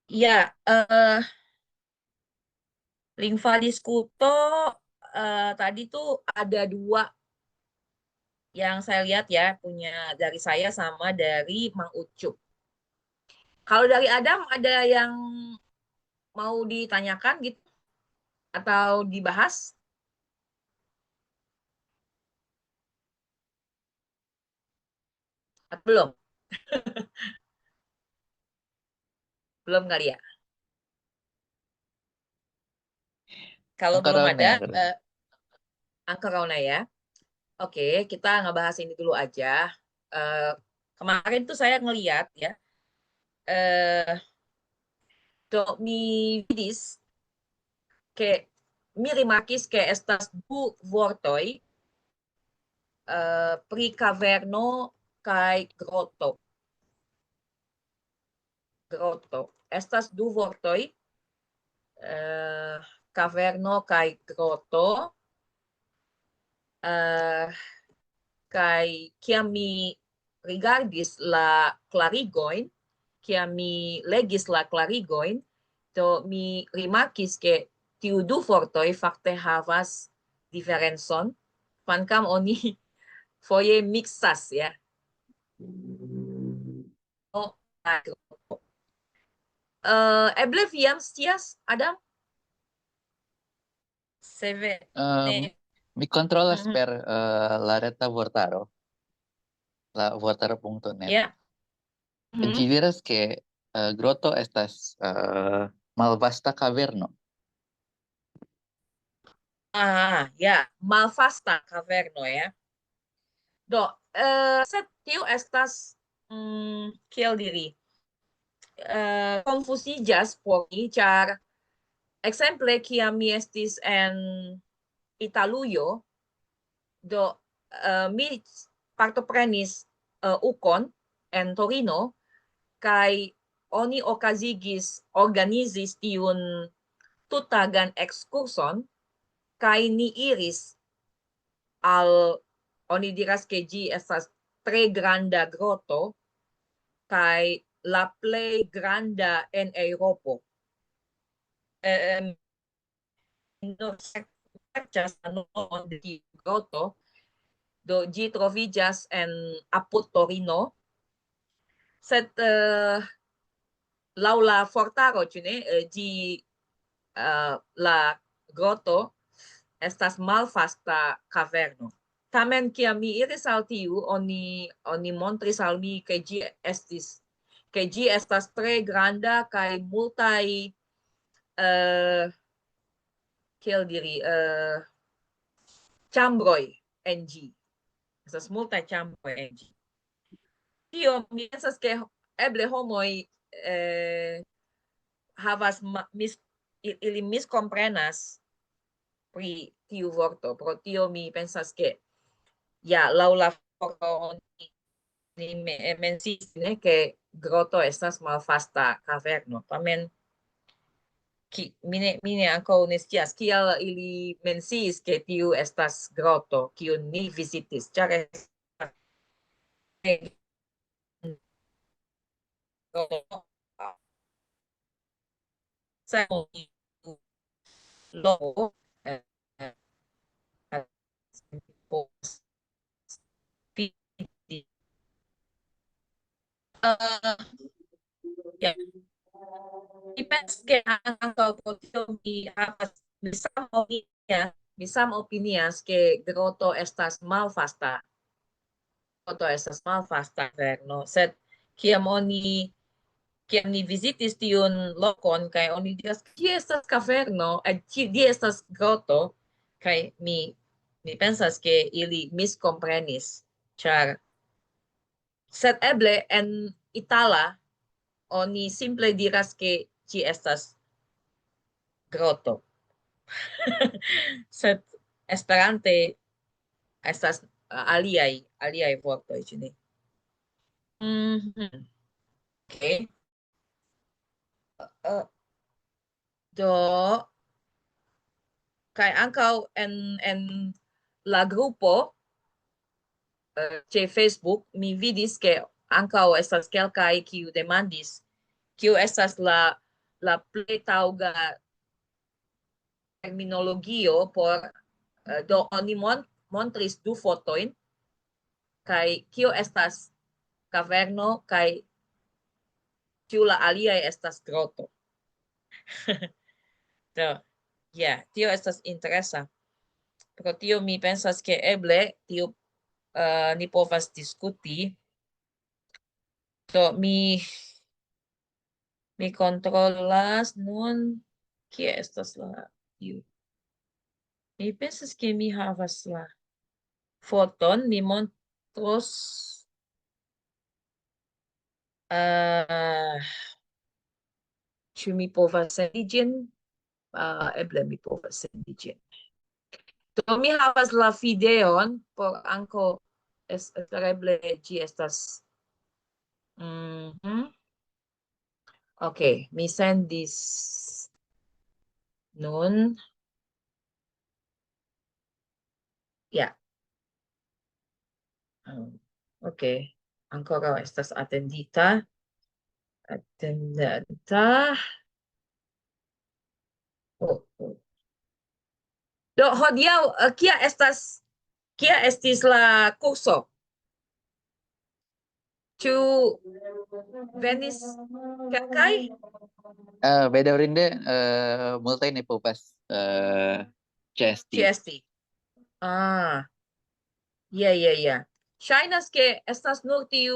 Ya, Lingva Diskuto tadi tuh ada dua yang saya lihat ya, punya dari saya sama dari Mang Ucup. Kalau dari Adam ada yang mau ditanyakan gitu atau dibahas? Atau belum? Belum kali ya. Kalau Angka belum raw na ada, yan. Angka Rauna ya. Oke, kita ngebahas ini dulu aja. Eh, Kemarin tuh saya ngeliat ya, eh, Dok mi vidis ke mi rimakis ke estas du vortoj pri caverno kaj groto. Groto. Estas du vortoj, caverno kaj groto. Uh, Kaj kiam mi rigardis la klarigojn, kiam mi legis la klarigojn, do mi rimarkis ke tiu du fortoj fakte havas diferencon, kvankam oni foje miksas ya. Oh, eble vi jam scias, Adam? Se Um, ne. Mi kontrolas Mhm. per la reta vortaro, la vortaro.net. Ya. Ĝi Mhm. diras ke groto estas malvasta kaverno. Ya, malvasta caverno ya. Do, sed tiu estas kiel diri, konfuziĝas por mi, ĉar ekzemple kiam mi estis en Italujo, do mi partoprenis ukon en Torino kaj oni organizis tiun tuttagan ekskurson kaj ni iris al, oni diras ke ĝi estas tre granda groto kaj la plej granda en Eŭropo. No serĉas la nomon de tiu groto, do ĝi troviĝas en apud Torino, sed laŭ la fortaro, ĉu ne, ĝi la groto estas malvasta kaverno. Tamen, kiam mi iris al tiu, oni montris al mi, ke ĝi estas tre granda kaj multaj, kiel diri, ĉambroj en ĝi. Estas multaj ĉambroj en ĝi. Tio mi pensas ke eble homoj eh, havas ili miskomprenas pri tiu vorto. Pro tio mi pensas ke ja laŭ la vorto oni menciis ke groto estas malvasta kaverno. Tamen mi ne ankaŭ ne scias kial ili menciis ke tiu estas groto kiun ni vizitis, ĉar estas logo ya, depends ke ankaŭ pro tio mi havas opinias ke groto estas malvasta. Groto estas malvasta verno, sed kiam oni kiam ni vizitis tiun lokon kaj oni diras kie estas kaverno, kie estas groto, kaj mi pensas ke ili miskomprenis, ĉar sed eble en itala oni simple diras ke ĝi estas groto. Sed Esperante estas aliaj vortoj, ĉu ne? Mhm. Okay. Uh, do kaj ankaŭ en la grupo ĉe Facebook mi vidis ke ankaŭ estas kelkaj kiu demandis kiu estas la la plej taŭga terminologio por do oni montris du fotojn kaj kio estas kaverno kaj tiu la aliaj estas groto. Do, tio estas interesa. Pro tio mi pensas ke eble tio ni povas diskuti. Do mi kontrolas nun kie estas la tiu. Mi pensas ke mi havas la foton, mi montros ĉu mi povas sendi ĝin? Eble mi povas sendi ĝin. Do mi havas la videon por ankaŭ espereble ĝi estas. Ok, mi sendis nun. Ja. Ok, ankoraŭ estas atendita. Oh. Do hodiaŭ kia estis la kurso? Ĉu venis kelkaj? Bedaŭrinde multaj ne povas ĉeesti. Ĉeesti. Ja. Ŝajnas ke estas nur tiu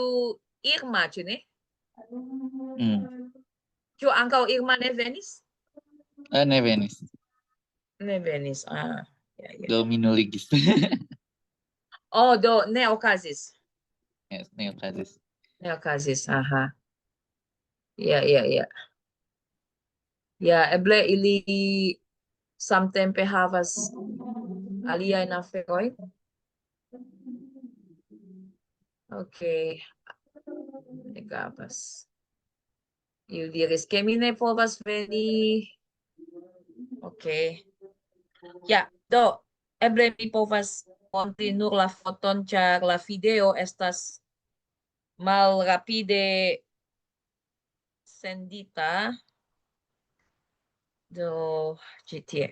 Irma, ĉu ne? Ĉu ankaŭ Irma ne venis? Ne venis. Ne venis. Do mi nuligis. Oh, do ne okazis. Yes, ne okazis. Ne okazis. Ja. Ja, eble ili samtempe havas aliajn aferojn. Ok. Ne gravas. Iu diris ke mi ne povas veni. Ok. Ja, do eble mi povas montri nur la foton, ĉar la video estas malrapide sendita. Do ĉi tie.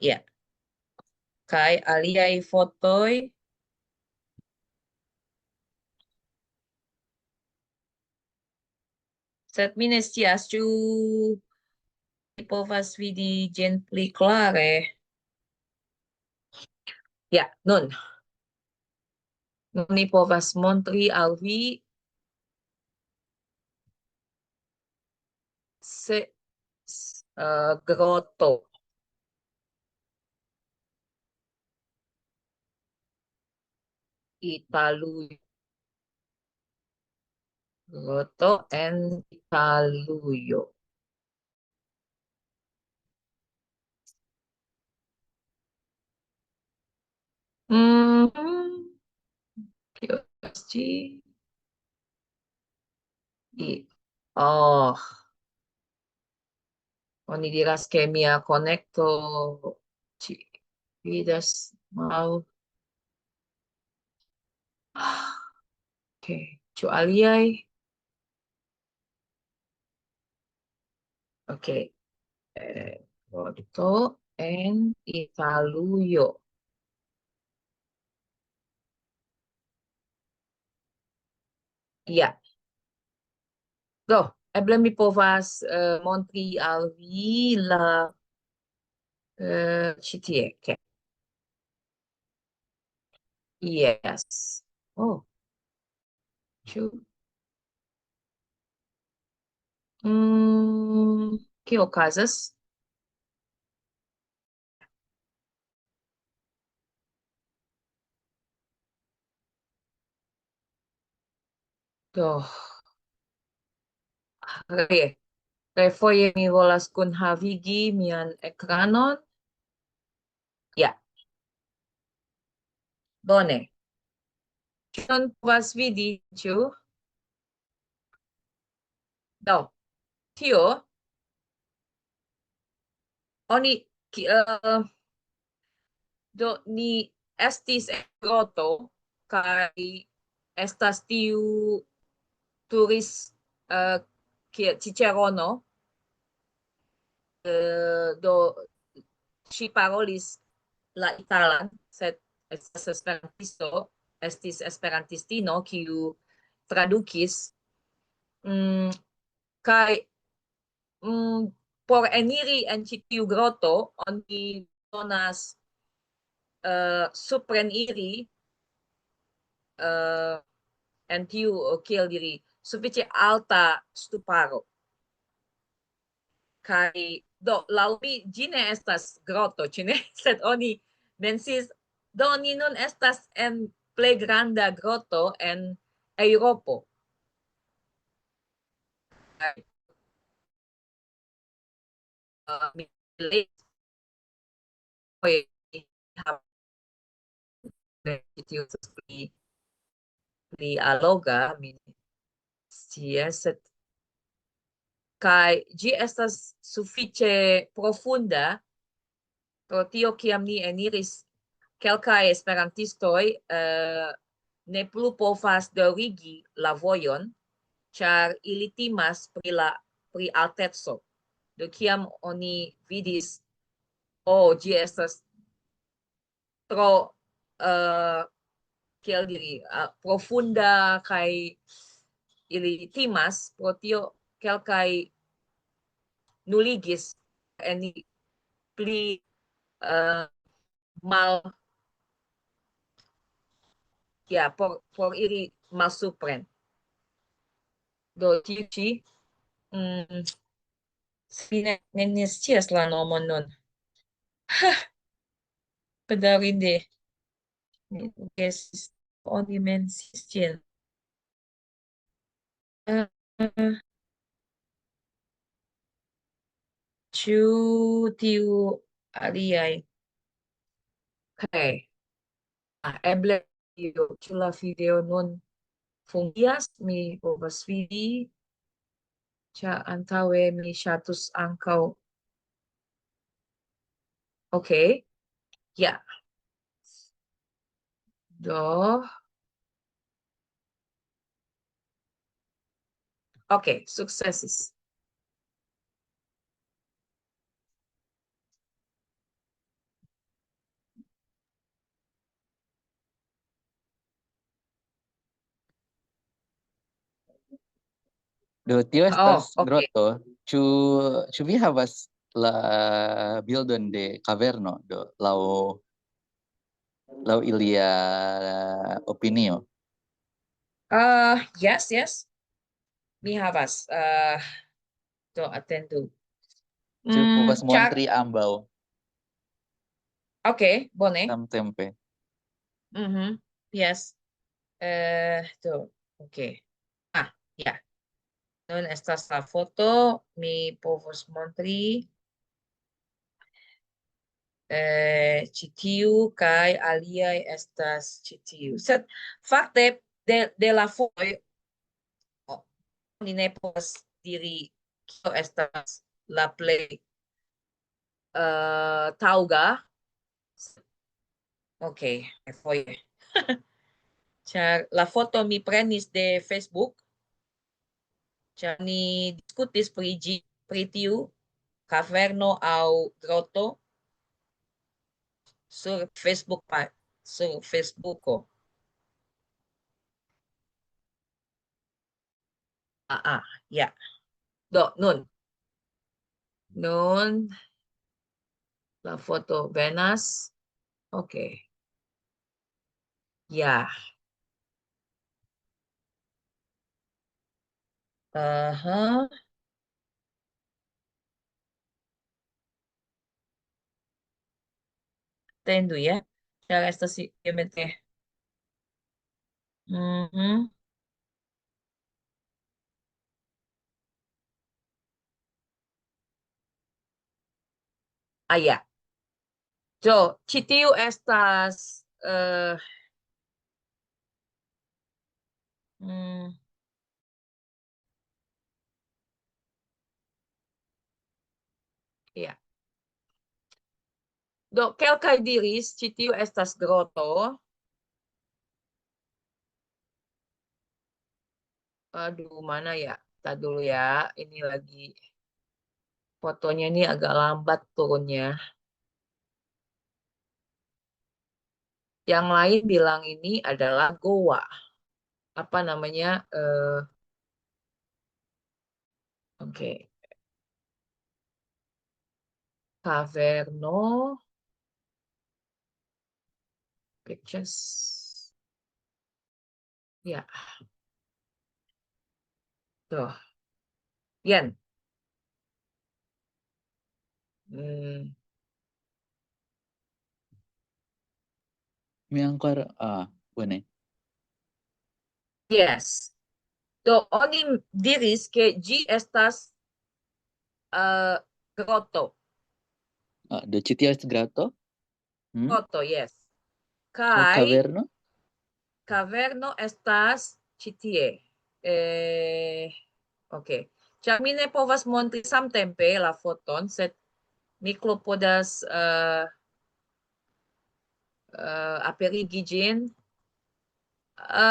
Ja. Kaj aliaj fotoj. Sed mi ne scias ĉu mi povas vidi ĝin pli klare. Ja, nun mi povas montri al vi groto. Italujo. Groto en Italujo. Kio estas ĝi? Oni diras ke mia konekto vidas mal. Ok, ĉu aliaj? Ok. Groto en Italujo. Ja. Do, eble mi povas montri al vi la ĉi tie. Okay. Yes. Oh. Ĉu? Kio okazas? Do. Refoje mi volas kunhavigi mian ekranon. Ja. Bone. Ĉion povas vidi, ĉu? Do, tio oni do ni estis en groto kaj estas tiu Cicerone, do ŝi parolis la italan, sed estas esperantisto, estis esperantistino, kiu tradukis, kaj por eniri en ĉi tiu groto, oni donas supreniri en tiu, kiel diri, sufiĉe alta ŝtuparo. Kaj do laŭ mi ĝi ne estas groto, ĉu ne? Sed oni menciis, do ni nun estas en plej granda groto en Eŭropo. Mi legis tiu pli alloga, mi scias, sed kaj ĝi estas sufiĉe profunda, pro tio kiam ni eniris, kelkaj esperantistoj ne plu povas daŭrigi la vojon, ĉar ili timas pri alteco. Do kiam oni vidis, ĝi estas tro kiel diri, profunda kaj ili timas, pro tio kelkaj nuligis eni pli mal, ja, por iri malsupren. Do tiu ĉi, mi ne scias la nomon nun. Bedaŭrinde. Mi gesis oni menciis ĝin. Ĉu tiu aliaj? Kaj eble ĉu la video nun funkcias, mi povas vidi, ĉar antaŭe mi ŝatus ankaŭ. Okej, ja. Do, okej, sukcesis. Do tio estas okej. groto. Ĉu vi havas la bildon de kaverno do laŭ ilia opinio? Yes. Mi havas. Do atendu. Ĉu povas Ĉar, montri ambaŭ okej, bone. samtempe? Yes. Do, okej. Ja. Nun estas la foto, mi povos montri ĉi tiu kaj aliaj estas ĉi tiu. Sed fakte de la foto oni ne povas diri kio estas la plej taŭga. Okej, foje. Ĉar la foto mi prenis de Facebook, ĉar ni diskutis pri tiu kaverno aŭ groto sur Facebooko. Ja. Do, nun la foto venas. Okej. Ja. Atendu ya. Ĉar estas iomete. Ja. Do, ĉi tiu estas ja. Do, kelkaj diris, ĉi tiu estas groto. Aduh, mana ya? Kita dulu ya. Ini lagi fotonya ini agak lambat turunnya. Yang lain bilang ini adalah Goa. Apa namanya? Oke. Caverno Pictures. Ya, tuh. Yan. Hmm, Miangkor, bukan. yes. To oni diris que G estas grotto. The City Grato. Grotto, yes. Oh, Kai Caverno. caverno estas ĉi tie. Ok. Ĉar mi ne povas montri samtempe la foton, sed mi klopodas aperigi ĝin.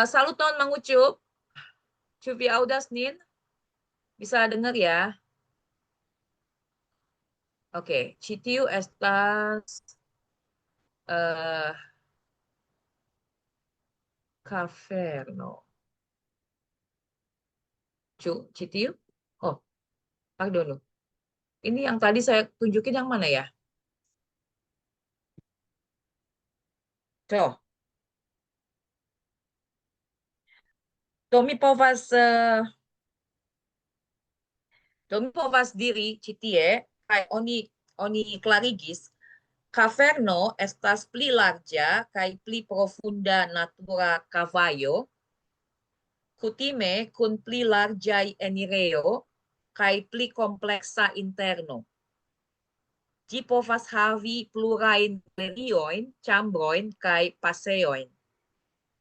Saluton Mang Ucup. Ĉu vi aŭdas nin? Bisa dengar ya? Oke, ĉi tiu estas caverno. Ĉi tiu? Oh, pardon. Ini yang tadi saya tunjukin yang mana ya? Tuh. Do mi povas diri ĉi tie kaj oni klarigis caverno estas pli larĝa kaj pli profunda natura kavajo, kutime kun pli larĝaj enirejo kaj pli kompleksa interno. Ĝi povas havi plurajn galeriojn, ĉambrojn kaj paseojn.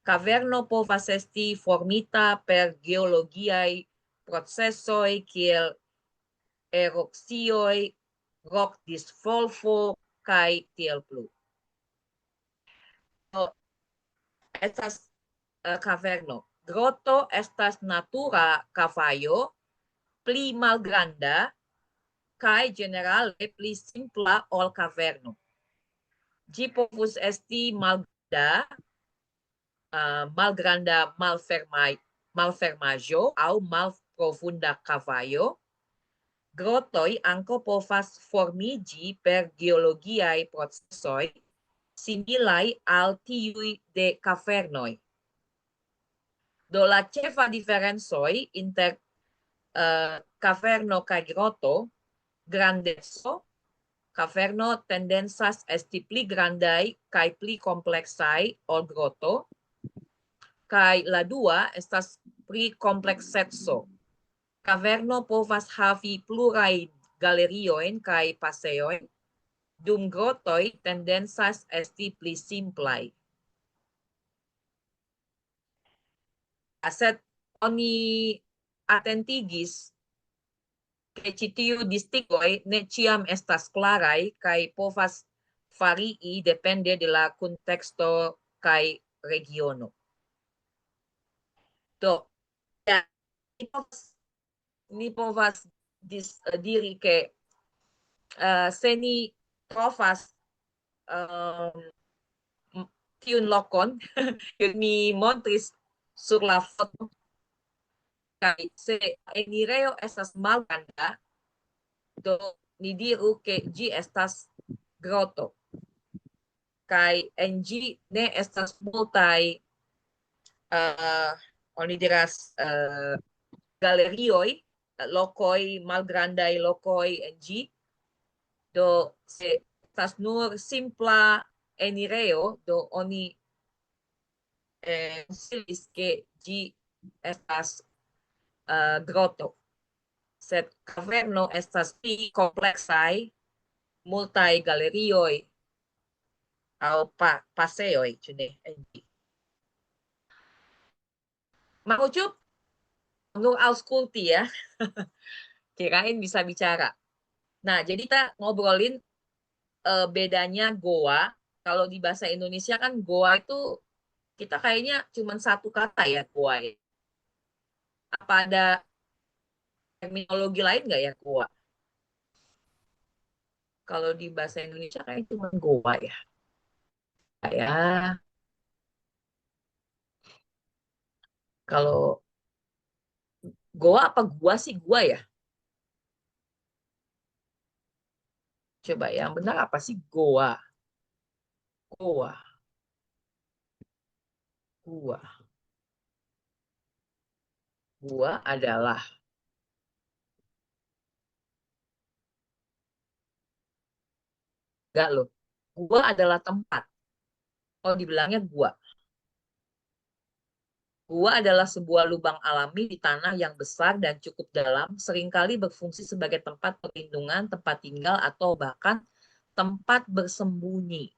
Caverno povas esti formita per geologiaj procesoj kiel erupcioj, rockdisvolvo kaj tiel plu. Estas caverno. Groto estas natura kavajo, pli malgranda kaj ĝenerale pli simpla ol caverno. Ĝi povus esti malgranda malfermaĵo aŭ malprofunda kavajo. Grotoj ankaŭ povas formiĝi per geologiaj procesoj similaj al tiuj de kavernoj. Do la ĉefa diferencoj inter caverno kaj groto: grandeco. Caverno tendencas esti pli grandaj kaj pli kompleksaj ol groto. Kaj la dua estas pri komplekseco. Caverno povas havi plurajn galeriojn kaj paseojn, dum grotoj tendencas esti pli simplaj. Sed oni atentigis ke ĉi tiu distingoj ne ĉiam estas klaraj kaj povas varii depende de la kunteksto kaj regiono. Do, ja, ni povas diri ke se ni trovas tiun lokon, kiun mi montris sur la foto, kaj se enirejo estas malgranda, do ni diru ke ĝi estas groto. Kaj en ĝi ne estas multaj oni diras galerioj, lokoj, malgrandaj lokoj en ĝi. Do se estas nur simpla enirejo, do oni konsideris ke ĝi estas groto. Sed caverno estas pli kompleksaj, multaj galerioj aŭ paseoj, ĉu ne? Mang Ucup, nur auskulti ya. Kirain bisa bicara. Nah, jadi kita ngobrolin bedanya Goa. Kalau di bahasa Indonesia kan Goa itu kita kayaknya cuma satu kata ya, Goa. Apa ada terminologi lain nggak ya goa? Kalau di bahasa Indonesia kayak cuma goa ya. Ya, kalau goa apa gua sih gua ya? Coba yang benar apa sih goa? Goa, gua, gua adalah enggak loh. Gua adalah tempat. Oh, dibilangnya gua. Gua adalah sebuah lubang alami di tanah yang besar dan cukup dalam, seringkali berfungsi sebagai tempat perlindungan, tempat tinggal, atau bahkan tempat bersembunyi.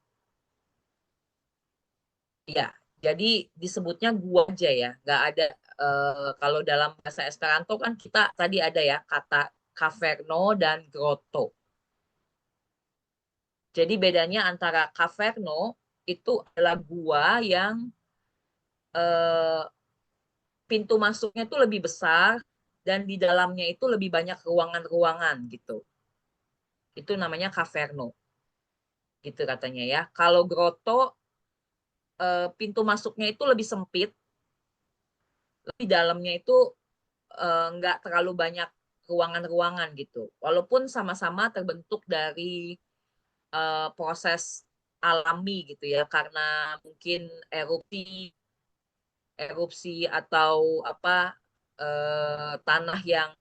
Ya, jadi disebutnya gua aja ya, nggak ada kalau dalam bahasa Esperanto kan kita tadi ada ya kata caverno dan grotto. Jadi bedanya antara caverno itu adalah gua yang eh, pintu masuknya itu lebih besar dan di dalamnya itu lebih banyak ruangan-ruangan gitu. Itu namanya caverno gitu katanya ya. Kalau grotto pintu masuknya itu lebih sempit, lebih dalamnya itu nggak terlalu banyak ruangan-ruangan gitu. Walaupun sama-sama terbentuk dari proses alami gitu ya, karena mungkin erupsi, erupsi atau apa tanah yang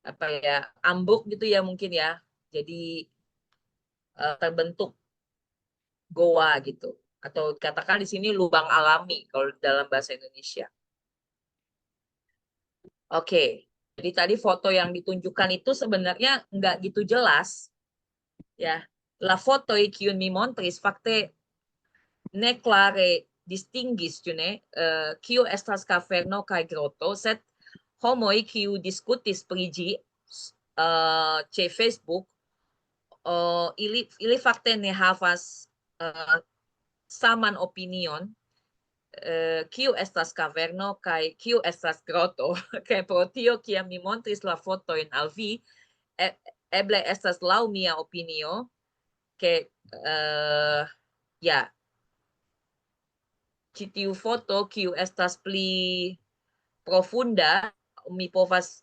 apa ya ambruk gitu ya mungkin ya. Jadi terbentuk goa gitu. Atau katakan di sini lubang alami kalau dalam bahasa Indonesia. Oke, jadi tadi foto yang ditunjukkan itu sebenarnya nggak gitu jelas, ya. La foto kiun mi montris fakte ne clare distinguis, ne, kio estas caverno kaj groto, sed homoj kiu diskutis pri ĝi ĉe Facebook, ili fakte ne havas saman opinion, kiu estas caverno kaj kiu estas groto. Kaj pro tio, kiam mi montris la fotojn al vi, eble estas laŭ mia opinio, ke ja, ĉi tiu foto, kiu estas pli profunda, mi povas,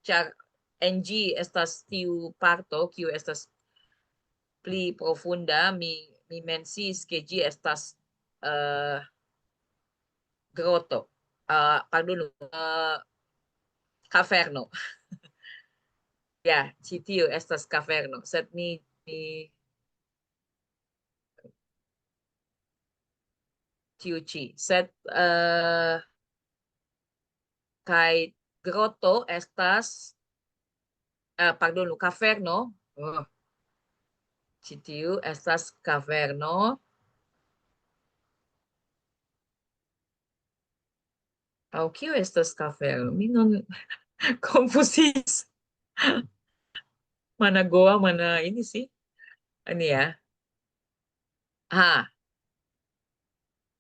ĉar en ĝi estas tiu parto, kiu estas pli profunda, mi menciis, ke ĝi estas groto. Pardon, caverno. Ja, ĉi tiu estas caverno, sed mi tiu ĉi. Sed kaj groto estas pardon, caverno. Oh, ĉi tiu estas caverno. Aŭ kio estas caverno? Mi nun konfuziis. Mana goa, mana ini sih. Ini ya. Ha,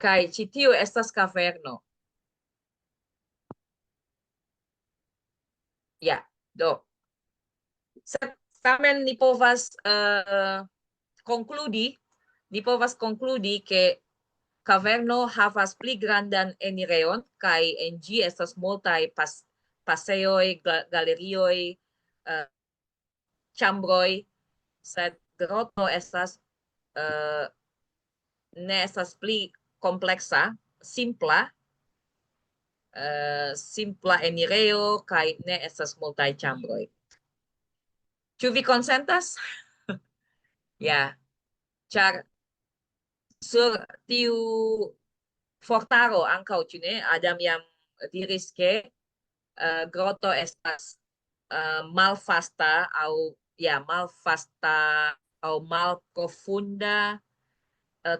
kaj ĉi tiu estas caverno. Ja, do. Sed tamen ni povas konkludi, ke caverno havas pli grandan enireon kaj en ĝi estas multaj paseoj, galerioj, ĉambroj, sed groto estas ne estas pli kompleksa, simpla, simpla enirejo kaj ne estas multaj ĉambroj. Ĉu vi konsentas? Ja, ĉar sur tiu fortaro ankaŭ, ĉu ne, Adam jam diris ke groto estas malfasta aŭ ja malfasta aŭ malprofunda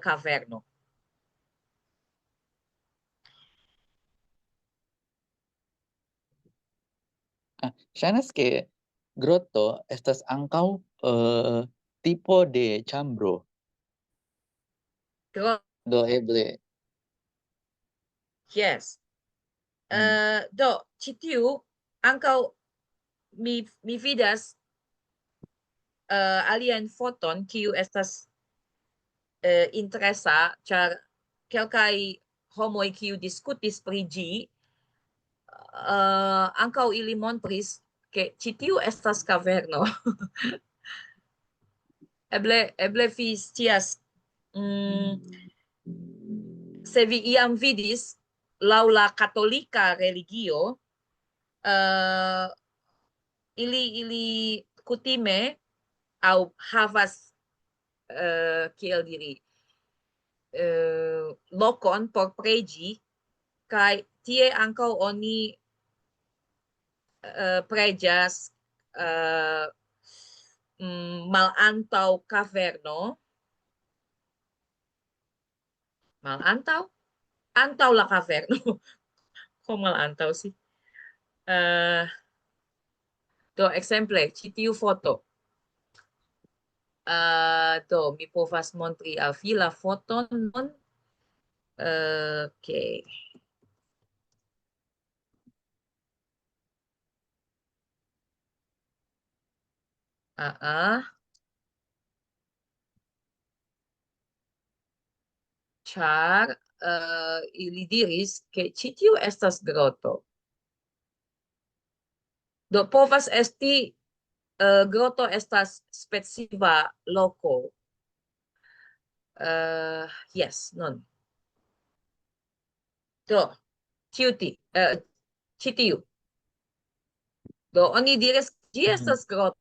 caverno. Ŝajnas ke groto estas ankaŭ tipo de ĉambro. Do eble Yes. Do, ĉi tiu ankaŭ mi vidas aliajn foton, kiu estas interesa, ĉar kelkaj homoj, kiu diskutis pri ĝi, ankaŭ ili montris, ke ĉi tiu estas kaverno. eble vi scias, se vi iam vidis laŭ la katolika religio, ili kutime aŭ havas kiel diri lokon por preĝi, kaj tie ankaŭ oni preĝas malantaŭ kaverno, antaŭ la kaverno. Kok malantaŭ sih? Do ekzemple ĉi tiu foto. Do mi povas montri al vi la foton nun. Okay. Ĉar ili diris, ke ĉi tiu estas groto. Do povas esti groto estas specifa loko. Yes, nun. Do, ĉi tiu. Do oni diris, ĝi estas groto.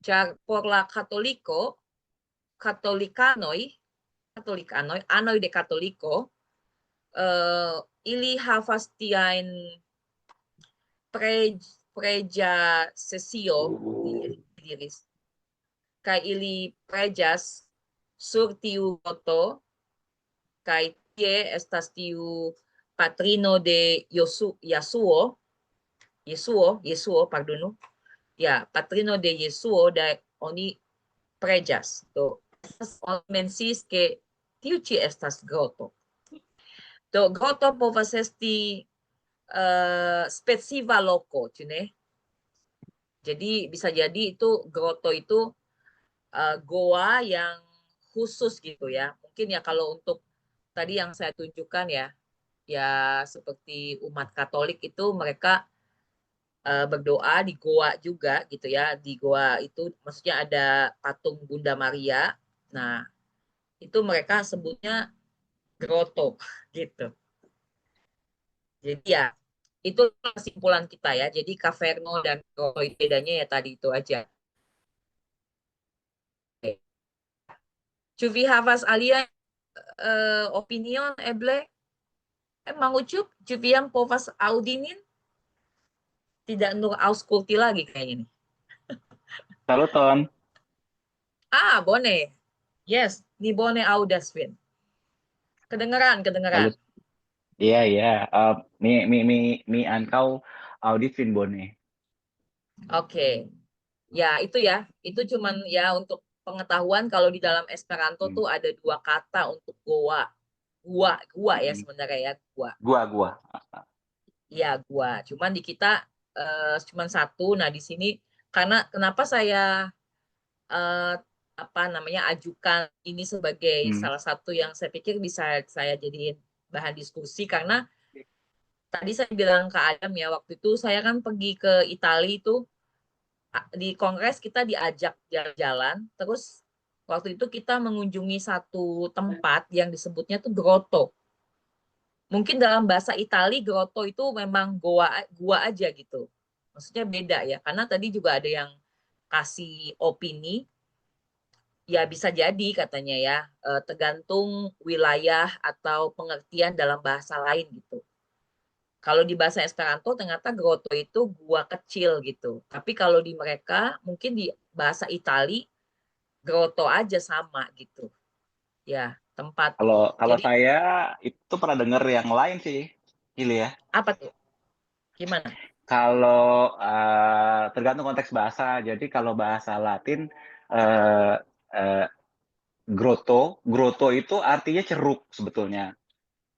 Ĉar por la katolikanoj, anoj de katoliko, ili havas tiajn preĝa sesio, diris, kaj ili preĝas sur tiu groto, kaj tie estas tiu patrino de Jesuo, pardonu. Ya, patrino de Jesuo, da oni preĝas. Do oni menciis, ke tiu ĉi estas groto. Do groto povas esti specifa loko, ĉu ne? Jadi bisa jadi itu groto itu goa yang khusus gitu ya. Mungkin ya kalau untuk tadi yang saya tunjukkan ya seperti umat Katolik itu mereka berdoa di goa juga gitu ya. Di goa itu maksudnya ada patung Bunda Maria. Nah, itu mereka sebutnya groto gitu. Jadi ya itu kesimpulan kita ya. Jadi caverno dan groto itu bedanya ya tadi itu aja. Ĉu vi havas alian opinion eble? Mang Ucup, ĉu vi jam povas aŭdi nin? Tidak nur aŭskulti lagi kayaknya nih. Saluton. Bone. Yes, ni bone aŭdas vin. Kedengeran. Salut. Iya. Mi ankaŭ audit vin bone. Oke. Ya, itu ya. Itu cuman ya untuk pengetahuan kalau di dalam Esperanto tuh ada dua kata untuk goa. Gua ya sebenarnya ya, gua. Gua. Iya, gua. Cuman di kita cuman satu. Nah, di sini karena kenapa saya ajukan ini sebagai salah satu yang saya pikir bisa saya jadiin bahan diskusi, karena tadi saya bilang ke Adam ya, waktu itu saya kan pergi ke Italia itu di kongres kita diajak jalan-jalan, terus waktu itu kita mengunjungi satu tempat yang disebutnya tuh grotto. Mungkin dalam bahasa Italia grotto itu memang gua aja gitu. Maksudnya beda ya, karena tadi juga ada yang kasih opini. Ya bisa jadi katanya ya, tergantung wilayah atau pengertian dalam bahasa lain gitu. Kalau di bahasa Esperanto ternyata grotto itu gua kecil gitu. Tapi kalau di mereka mungkin di bahasa Itali grotto aja sama gitu. Ya, tempat. Kalau Jadi, saya itu pernah dengar yang lain sih, Ili ya. apa tuh? Gimana? Kalau tergantung konteks bahasa. Jadi kalau bahasa Latin grotto itu artinya ceruk sebetulnya.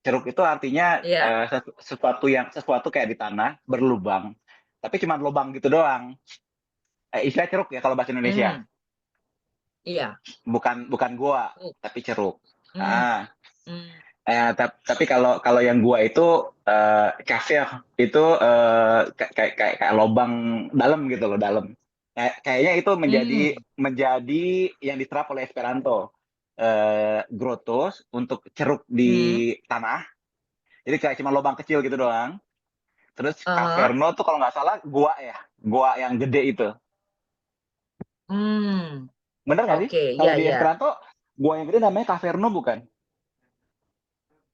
Ceruk itu artinya Iya. sesuatu kayak di tanah berlubang, tapi cuma lubang gitu doang. Istilah ceruk ya kalau bahasa Indonesia, Hmm. Iya. bukan gua, Oh. tapi ceruk. Hmm. Ah, Hmm. tapi kalau yang gua itu kasir itu kayak lubang dalam gitu loh, dalam. Kayaknya itu menjadi Hmm. menjadi yang diterap oleh Esperanto. Grottos untuk ceruk Hmm. di tanah, jadi kayak cuma lubang kecil gitu doang. Terus Aha. caverno tuh kalau nggak salah gua ya, gua yang gede itu. Hmm. Bener nggak sih? Oke, Kalau iya, di iya. Esperanto, gua yang gede namanya caverno bukan?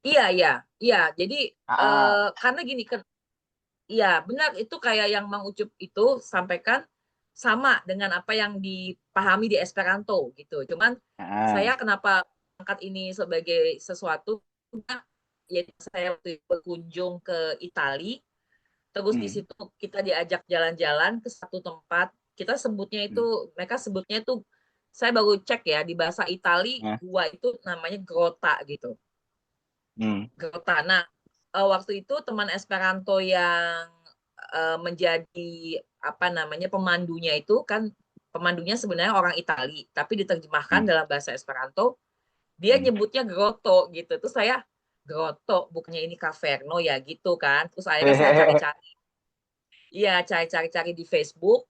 Iya, iya. Iya, jadi Ah, karena gini kan, iya benar itu kayak yang Mang Ucup itu sampaikan sama dengan apa yang dipahami di Esperanto gitu. Cuman ah, saya kenapa angkat ini sebagai sesuatu, ya saya waktu itu berkunjung ke Italia, terus di hmm, situ kita diajak jalan-jalan ke satu tempat, kita sebutnya itu, hmm, mereka sebutnya itu, saya baru cek ya di bahasa Italia, ah, gua itu namanya grota gitu. hmm, Grota. Nah, waktu itu teman Esperanto yang menjadi apa namanya pemandunya itu kan, pemandunya sebenarnya orang Italia, tapi diterjemahkan hmm, dalam bahasa Esperanto, dia hmm. nyebutnya grotto gitu. Terus saya grotto, bukannya ini caverno ya gitu kan. Terus akhirnya saya cari-cari, iya cari-cari di Facebook.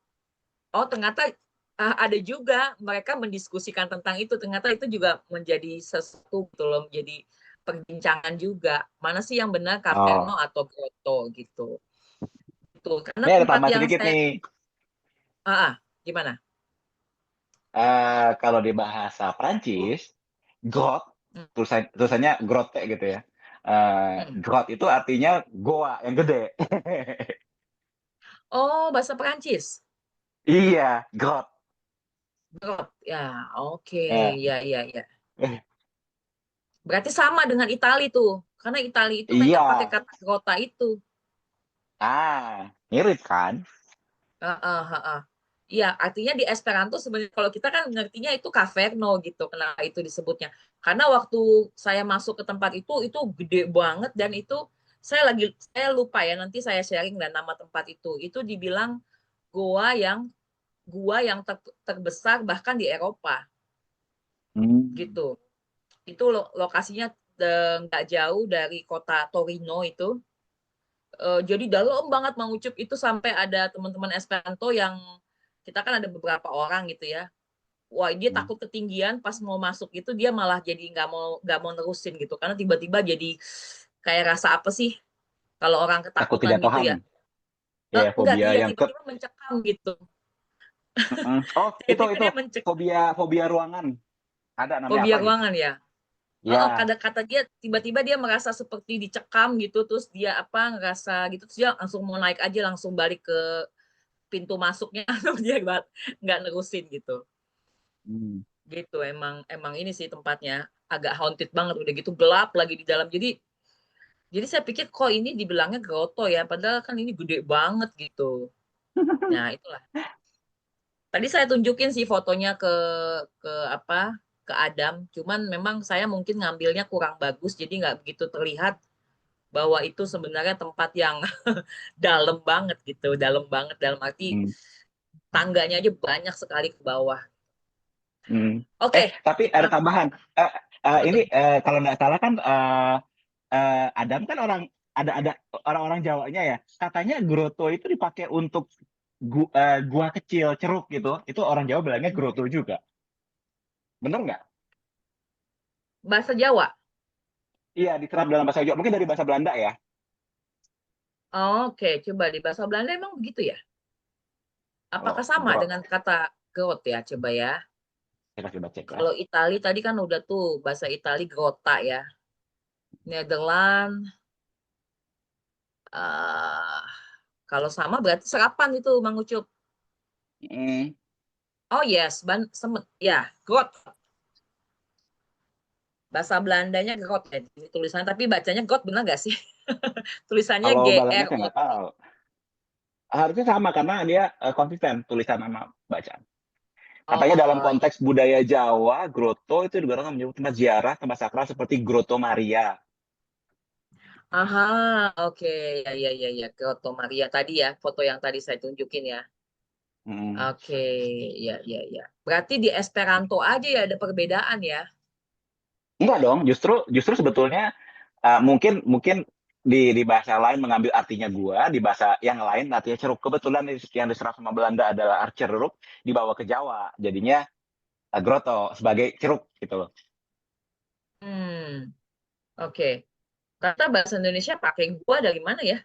Oh ternyata ada juga mereka mendiskusikan tentang itu. Ternyata itu juga menjadi sesuatu gitu loh, menjadi perbincangan juga. Mana sih yang benar caverno Oh, atau grotto gitu. Itu karena ini ada tempat tambah yang sedikit saya nih. gimana? Kalau di bahasa Prancis, grot, Hmm. tulisannya grotte gitu ya. Hmm. Grot itu artinya goa yang gede. Oh, bahasa Perancis. Iya, grot. Grot. Ya, oke. Eh, Ya, ya, ya. Berarti sama dengan Italia tuh. Karena Italia itu mereka pakai iya. kata grotta itu. Mirip kan? Heeh, heeh. Iya, artinya di Esperanto sebenarnya kalau kita kan ngertinya itu caverno gitu, kenapa itu disebutnya. Karena waktu saya masuk ke tempat itu gede banget dan itu saya lupa ya, nanti saya sharing dan nama tempat itu. Itu dibilang gua yang terbesar bahkan di Eropa Hmm. gitu. Itu lokasinya nggak jauh dari kota Torino itu. Jadi dalam banget Mang Ucup itu, sampai ada teman-teman Esperanto yang kita kan ada beberapa orang gitu ya. Wah, dia Hmm. takut ketinggian, pas mau masuk itu dia malah jadi nggak mau nerusin gitu karena tiba-tiba jadi kayak rasa apa sih kalau orang Takut ketakutan gitu kejatuhan. ya. Ya, Enggak, fobia iya yang tiba-tiba mencekam gitu. Oh, Tiba-tiba itu dia mencekam, fobia fobia ruangan. Ada namanya fobia apa gitu? ruangan ya. Ya. Kata dia tiba-tiba dia merasa seperti dicekam gitu, terus dia apa ngerasa gitu, terus dia langsung mau naik aja, langsung balik ke pintu masuknya. Dia nggak nerusin gitu. Hmm. Gitu, emang emang ini sih tempatnya agak haunted banget, udah gitu gelap lagi di dalam. Jadi saya pikir kok ini dibilangnya grotto ya, padahal kan ini gede banget gitu. Nah itulah, tadi saya tunjukin sih fotonya ke apa, ke Adam, cuman memang saya mungkin ngambilnya kurang bagus jadi nggak begitu terlihat bahwa itu sebenarnya tempat yang dalam banget gitu, dalam banget dalam arti Hmm. tangganya aja banyak sekali ke bawah. Hmm. Oke, Tapi ada kita tambahan. apa Ini tuh? kalau nggak salah kan Adam kan ada orang-orang Jawanya ya. Katanya grotto itu dipakai untuk gua kecil, ceruk gitu. Itu orang Jawa bilangnya grotto juga. Bener nggak? Bahasa Jawa. Iya, diterap dalam bahasa Jawa. Mungkin dari bahasa Belanda ya. Oke, coba di bahasa Belanda emang begitu ya? Apakah Oh, sama grot. dengan kata grot ya? Coba ya. Kita coba cek ya. Kalau Itali tadi kan udah tuh bahasa Itali grota ya. Nederland, eh kalau sama berarti serapan itu Mang Ucup. Hmm. Oh yes, semet ya, grot. Bahasa Belandanya grot ya tulisannya, tapi bacanya grot benar nggak sih? Tulisannya Kalau G Belanda R saya O nggak T. tahu. Harusnya sama karena dia konsisten tulisan sama bacaan. Katanya dalam Oh iya. konteks budaya Jawa, grotto itu digunakan menyebut tempat ziarah, tempat sakral seperti Grotto Maria. Aha, oke. Ya. Grotto Maria tadi ya, foto yang tadi saya tunjukin ya. Mm. Oke, ya. Berarti di Esperanto aja ya ada perbedaan ya. Enggak dong, justru sebetulnya mungkin mungkin di bahasa lain mengambil artinya gua, di bahasa yang lain artinya ceruk. Kebetulan yang diserap sama Belanda adalah ceruk, dibawa ke Jawa, jadinya grotto sebagai ceruk gitu loh. Hmm, oke. Kata bahasa Indonesia pakai gua dari mana ya?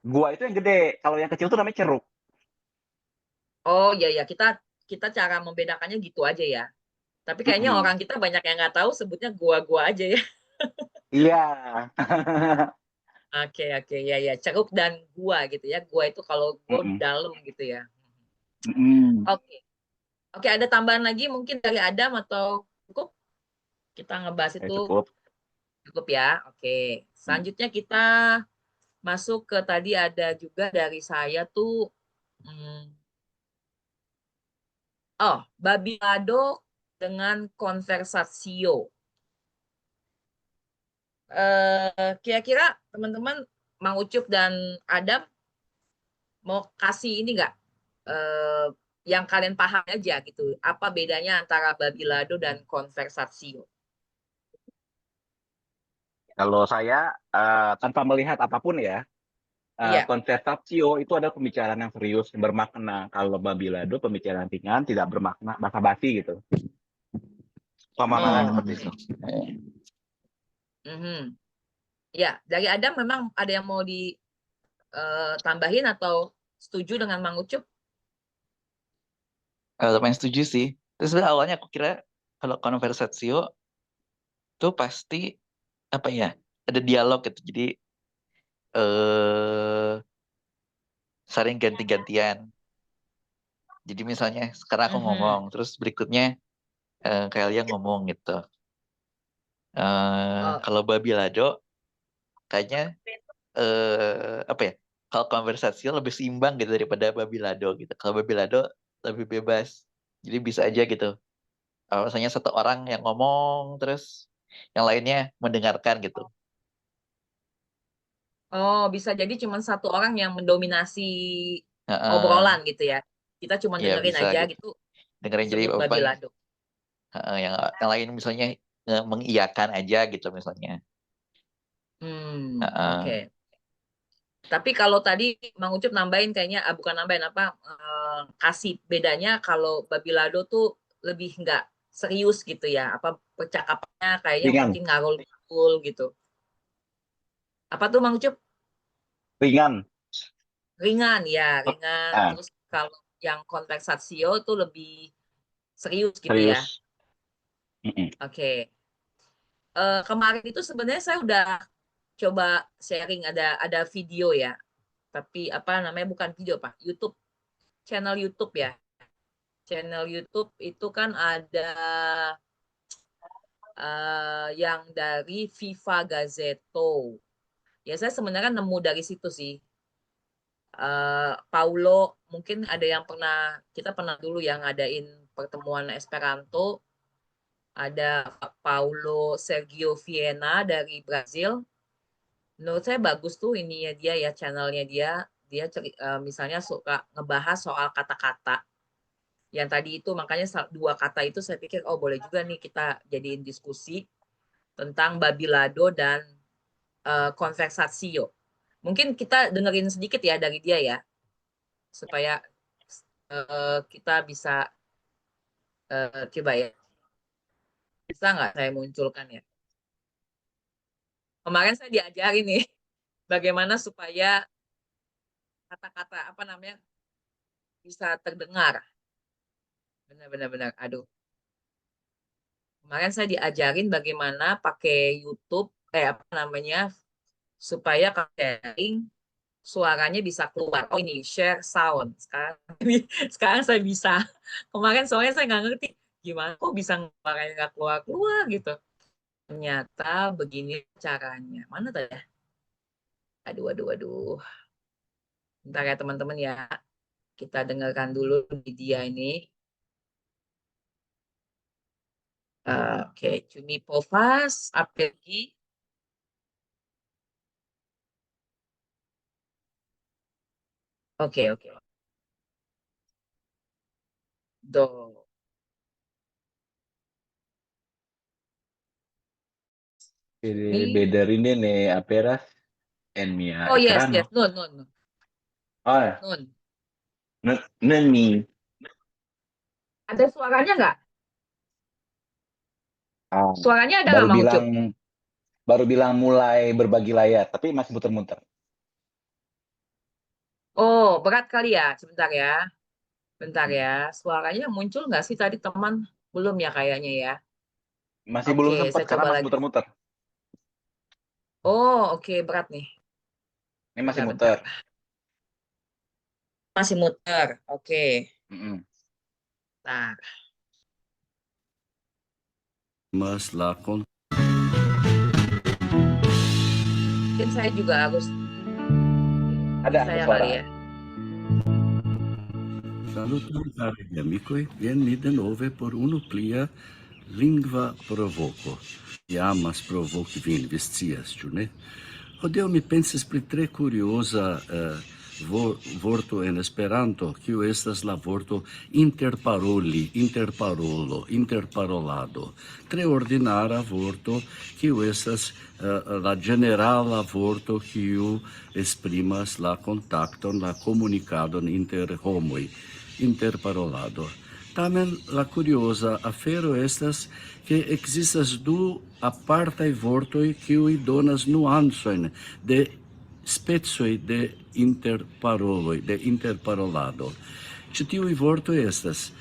Gua itu yang gede, kalau yang kecil tuh namanya ceruk. Oh ya, kita cara membedakannya gitu aja ya. Tapi kayaknya Mm-mm. orang kita banyak yang nggak tahu sebutnya gua-gua aja ya. Iya. Oke, ya. Ceruk dan gua gitu ya. Gua itu kalau gua Mm-mm. dalam gitu ya. Mm-mm. Oke, oke. Ada tambahan lagi mungkin dari Adam atau cukup? Kita ngebahas Ya, itu cukup. cukup ya. Oke. Mm. Selanjutnya kita masuk ke tadi ada juga dari saya tuh. hmm, oh, babi lado dengan konversasio. Kira-kira teman-teman Mang Ucup dan Adam mau kasih ini nggak eh, yang kalian paham aja gitu. Apa bedanya antara babi lado dan konversasio? Kalau saya tanpa melihat apapun ya, Iya. konversatio itu adalah pembicaraan yang serius, yang bermakna. Kalau babilado pembicaraan ringan, tidak bermakna, basa-basi gitu. Pemahaman Oh, seperti Hmm. itu. mhm. Ya, dari Adam memang ada yang mau ditambahin atau setuju dengan Mang Ucup? Lumayan setuju sih. Terus sebenarnya awalnya aku kira kalau konversasio tuh pasti apa ya? Ada dialog gitu. Jadi eh saling ganti-gantian. Jadi misalnya sekarang aku ngomong, Mhm. terus berikutnya kalian ngomong gitu. Oh, Kalau babi lado kayaknya apa ya? Kalau konversasi lebih seimbang gitu daripada babi lado gitu. Kalau babi lado lebih bebas. Jadi bisa aja gitu. Misalnya satu orang yang ngomong terus yang lainnya mendengarkan gitu. oh, bisa jadi cuma satu orang yang mendominasi Heeh, obrolan gitu ya. Kita cuma ya dengerin bisa aja gitu. gitu, Dengerin jadi disebut apa? babi lado. Yang lain misalnya mengiyakan aja gitu misalnya. Heeh. Oke. Tapi kalau tadi Mang Ucup nambahin kayaknya, bukan nambahin apa, kasih bedanya kalau Babilado tuh lebih nggak serius gitu ya. Apa percakapannya kayaknya Ringan, mungkin ngarul gitu. Apa tuh Mang Ucup? ringan. Ringan ya, ringan. Ah, Terus kalau yang konversasio tuh lebih serius gitu ya. serius. Mm-mm. Oke. Kemarin itu sebenarnya saya udah coba sharing ada video ya. Tapi apa namanya bukan video Pak, YouTube, channel YouTube ya. Channel YouTube itu kan ada yang dari Viva Gazzetto. Ya saya sebenarnya nemu dari situ sih. Paulo mungkin ada yang kita pernah dulu yang ngadain pertemuan Esperanto. Ada Paulo Sergio Viena dari Brazil. Menurut saya bagus tuh ininya dia ya channelnya dia. Dia misalnya suka ngebahas soal kata-kata yang tadi itu, makanya dua kata itu saya pikir oh boleh juga nih kita jadiin diskusi tentang babilado dan konversasio. Mungkin kita dengerin sedikit ya dari dia ya supaya kita bisa coba ya, bisa nggak saya munculkan ya. Kemarin saya diajarin nih bagaimana supaya kata-kata apa namanya bisa terdengar. Benar-benar. Aduh, kemarin saya diajarin bagaimana pakai YouTube apa namanya supaya kalau sharing suaranya bisa keluar. Oh ini share sound. Sekarang saya bisa. Kemarin soalnya saya nggak ngerti gimana kok bisa suaranya nggak keluar gitu. Ternyata begini caranya. Mana tadi ya? Aduh. Bentar ya teman-teman ya. Kita dengarkan dulu di dia ini. Oke, Cumi Povas, apalagi Oke, oke. Do. Ini. Bederine ne aperas en mia Oh, yes, yes. ekrano. Nun, nun, nun. Oh ya, Nun. neni. Ada suaranya nggak? Ah, Suaranya ada baru nggak, Mang Ucup? bilang baru bilang mulai berbagi layar, tapi masih muter-muter. Oh, berat kali ya. Sebentar ya. Bentar ya. Suaranya muncul nggak sih tadi teman? Belum ya kayaknya ya. Masih belum Oke, sempat saya karena coba masih lagi. muter-muter. Oh, oke. Berat nih. Ini masih Bentar, bentar. muter. Masih muter. Oke. Mm-mm. Nah, Mas lakon mungkin saya juga harus Ada saya suara. kali ya. saluton cari amicoi, miden ove por unu plia lingva provoco. Iamas provoci vin, viscias, ĉu ne? Hodiaŭ mi pensis pri tre kurioza vorto en Esperanto, kiu estas la vorto interparoli, interparolo, interparolado. Tre ordinara vorto, kiu estas la generala vorto kiu esprimas la kontakton, la komunikadon inter homoj, interparolado. Tamen la curiosa afero estas che existas du apartaj vortoj kiuj donas nuancojn de specoj de interparoloj, de interparolado. Ĉi tiuj vortoj estas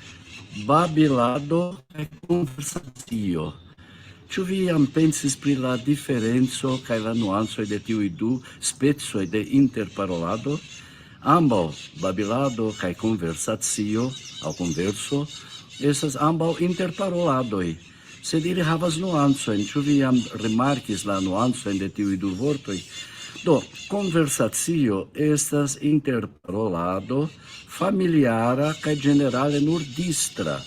babilado kaj konversacio. Ĉu vi jam pensis pri la diferenco kaj la nuancoj de tiuj du specoj de interparolado? Ambaŭ babilado kaj konversacio aŭ konverso estas ambaŭ interparoladoj. Sed ili havas nuancojn. Ĉu vi jam rimarkis la nuancojn de tiuj du vortoj? Do, konversacio estas interparolado familiara kaj ĝenerale nur distra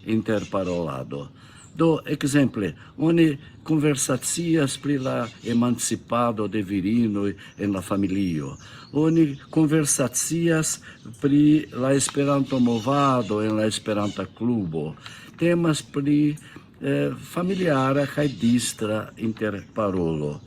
interparolado. Do, exemple, oni conversacias pri la emancipado de virinoj en la familio. Oni conversacias pri la Esperanto-movado en la Esperanta klubo. Temas pri familiara kaj distra interparolo.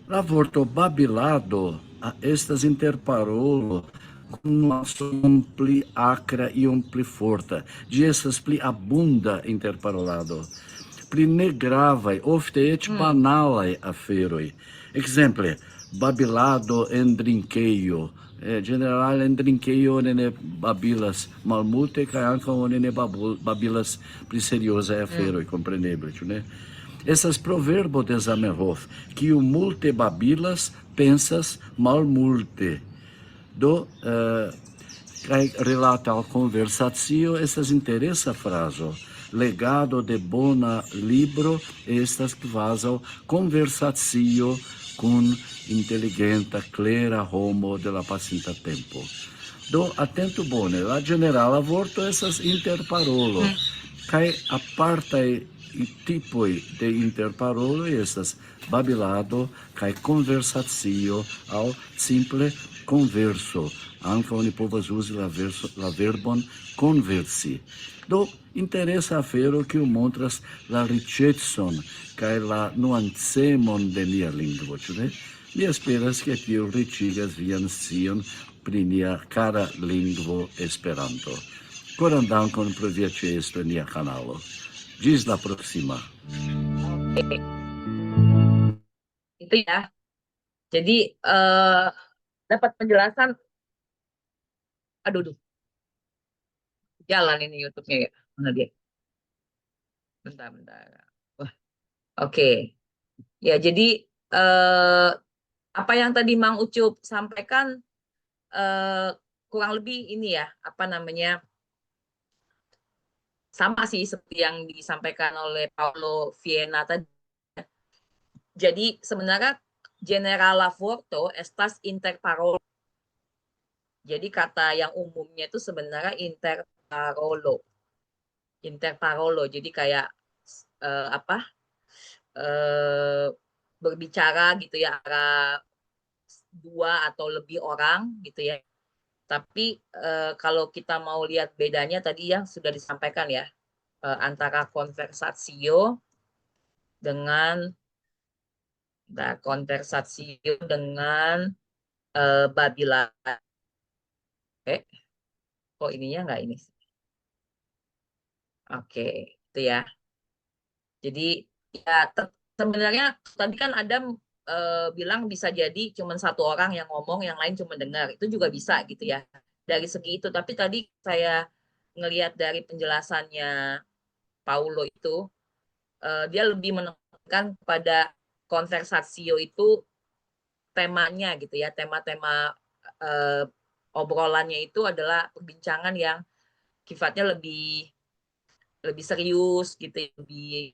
La vorto babilado estas interparolo kun iom pli akra, iom pli forta. Ĝi estas pli abunda interparolado. Pri negravaj, ofte eĉ banalaj aferoj. Ekzemple, babilado en drinkejo. Generale en drinkejo oni ne babilas malmulte kaj ankaŭ oni ne babilas pri seriozaj aferoj, kompreneble, ĉu ne? Estas proverbo de Zamenhof, kiu multe babilas, pensas malmulte. Do, kaj relata al konversacio estas interesa frazo. Legado de bona libro estas kvazaŭ konversacio kun inteligenta, klera homo de la pasinta tempo. Do, atentu bone, la generala vorto estas interparolo, kaj apartaj tipoj de interparolo estas babilado kaj konversacio aŭ simple converso. Ankaŭ oni povas uzi la verbon konversi. Do, interesa afero kiu montras la riĉecon kaj la nuancemon de nia lingvo, ĉu ne? Mi esperas ke tio riĉigas vian scion pri nia kara lingvo Esperanto. Koran dankon pro via ĉeesto en nia kanalo. Ĝis la proksima. Oke. Itu ya. Jadi dapat penjelasan. Aduh, jalan ini YouTube-nya ya. Mana dia? Bentar, bentar. Wah, oke. Ya, jadi apa yang tadi Mang Ucup sampaikan kurang lebih ini ya, apa namanya, sama sih seperti yang disampaikan oleh Paulo Viena tadi. Jadi sebenarnya generala vorto estas interparolo. Jadi kata yang umumnya itu sebenarnya interparolo. Interparolo. Jadi kayak berbicara gitu ya, 2 atau lebih orang gitu ya. Tapi kalau kita mau lihat bedanya tadi yang sudah disampaikan ya, antara conversatio dengan babi lado. Kok ininya nggak ini? Oke, itu ya. Jadi ya sebenarnya tadi kan Adam bilang bisa jadi cuma satu orang yang ngomong, yang lain cuma dengar. Itu juga bisa gitu ya. Dari segi itu. Tapi tadi saya ngelihat dari penjelasannya Paulo itu, dia lebih menekankan pada conversatio itu temanya gitu ya. Tema-tema obrolannya itu adalah perbincangan yang sifatnya lebih serius gitu, lebih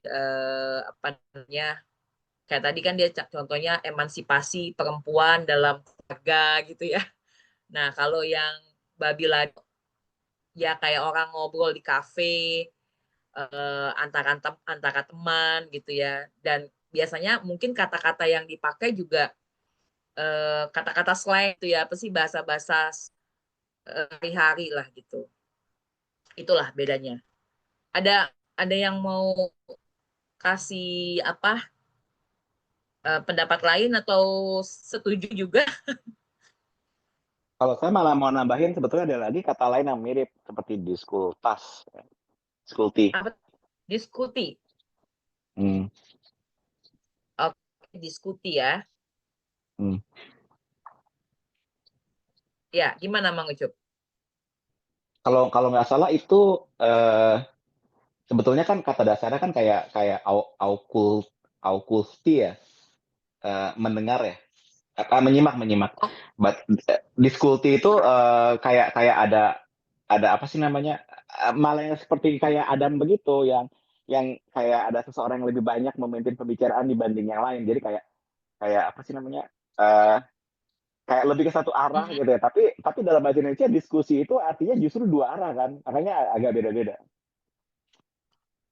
apa namanya, kayak tadi kan dia contohnya emansipasi perempuan dalam keluarga gitu ya. Nah kalau yang babi lado ya kayak orang ngobrol di kafe antara teman gitu ya, dan biasanya mungkin kata-kata yang dipakai juga kata-kata slang itu ya, apa sih, bahasa-bahasa hari-hari lah gitu. Itulah bedanya. Ada yang mau kasih apa pendapat lain atau setuju juga? Kalau saya malah mau nambahin, sebetulnya ada lagi kata lain yang mirip seperti diskultas, skulti. Apa? Diskuti. Hmm. Oke, diskuti ya. Hmm. Ya, gimana Mang Ucup? Kalau nggak salah itu sebetulnya kan kata dasarnya kan kayak aukulti ya, mendengar ya, menyimak. Oh, But diskulti itu kayak ada apa sih namanya, malah yang seperti kayak Adam begitu, yang kayak ada seseorang yang lebih banyak memimpin pembicaraan dibanding yang lain. Jadi kayak apa sih namanya, kayak lebih ke satu arah gitu ya. Tapi dalam bahasa Indonesia diskusi itu artinya justru dua arah kan, makanya agak beda-beda.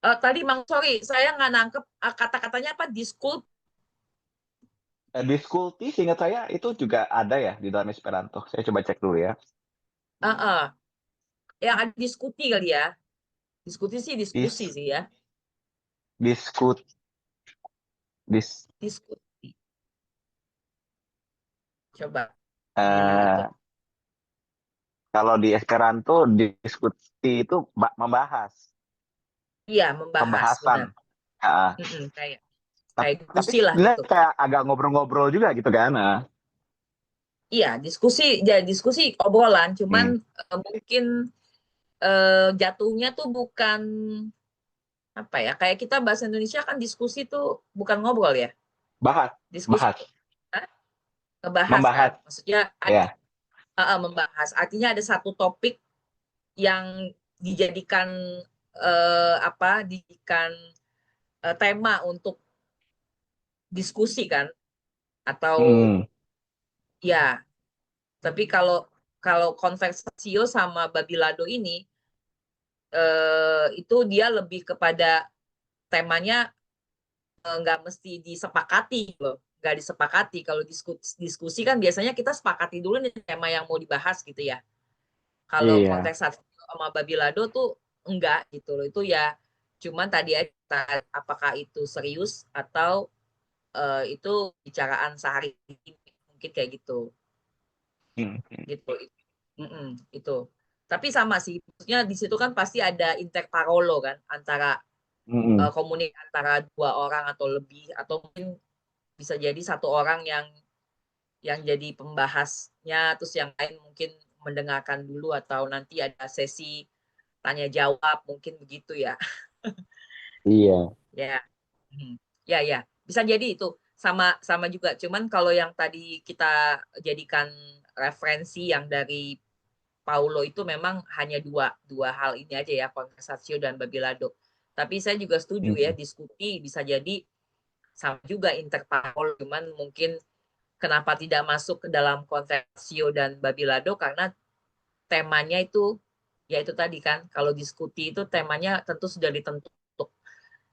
tadi Mang, sorry, saya nggak nangkep kata-katanya apa, diskut. Diskulti seingat saya itu juga ada ya di dalam Esperanto. Saya coba cek dulu ya. Yang ada diskuti kali ya. Diskusi sih diskusi Dis sih ya. diskut dis Diskusi. Coba gimana eh tuh? kalau di Esperanto diskusi itu membahas, Iya, membahas, benar. pembahasan. Heeh. Kayak Tapi diskusi lah sebenarnya gitu. kayak agak ngobrol-ngobrol juga gitu kan. Iya, diskusi obrolan, Hmm. cuman mungkin jatuhnya tuh bukan apa ya, kayak kita bahasa Indonesia kan diskusi tuh bukan ngobrol ya, Bahas, diskusi bahas, Hah? Ngebahas kan, membahas. maksudnya Ya. membahas, artinya ada satu topik yang dijadikan tema untuk diskusi kan, atau Hmm. ya. Tapi kalau Conversatio sama Babilado ini itu dia lebih kepada temanya nggak mesti disepakati loh, nggak disepakati. Kalau diskusi kan biasanya kita sepakati dulu nih tema yang mau dibahas gitu ya. Kalau Iya. konteks sama Babilado tuh enggak gitu loh, itu ya cuman tadi aja apakah itu serius atau itu bicaraan sehari mungkin kayak gitu Hmm. gitu. Itu tapi sama sih, maksudnya di situ kan pasti ada interparolo kan, antara Hmm. komunikasi antara dua orang atau lebih, atau mungkin bisa jadi satu orang yang jadi pembahasnya, terus yang lain mungkin mendengarkan dulu, atau nanti ada sesi tanya jawab mungkin begitu ya. Iya. Ya. Ya, bisa jadi itu sama sama juga, cuman kalau yang tadi kita jadikan referensi yang dari Paulo itu memang hanya dua hal ini aja ya, conversatio dan babilado. Tapi saya juga setuju ya, Hmm. diskusi bisa jadi sama juga interparol, cuman mungkin kenapa tidak masuk ke dalam conversatio dan babilado karena temanya itu ya itu tadi kan, kalau diskusi itu temanya tentu sudah ditentukan,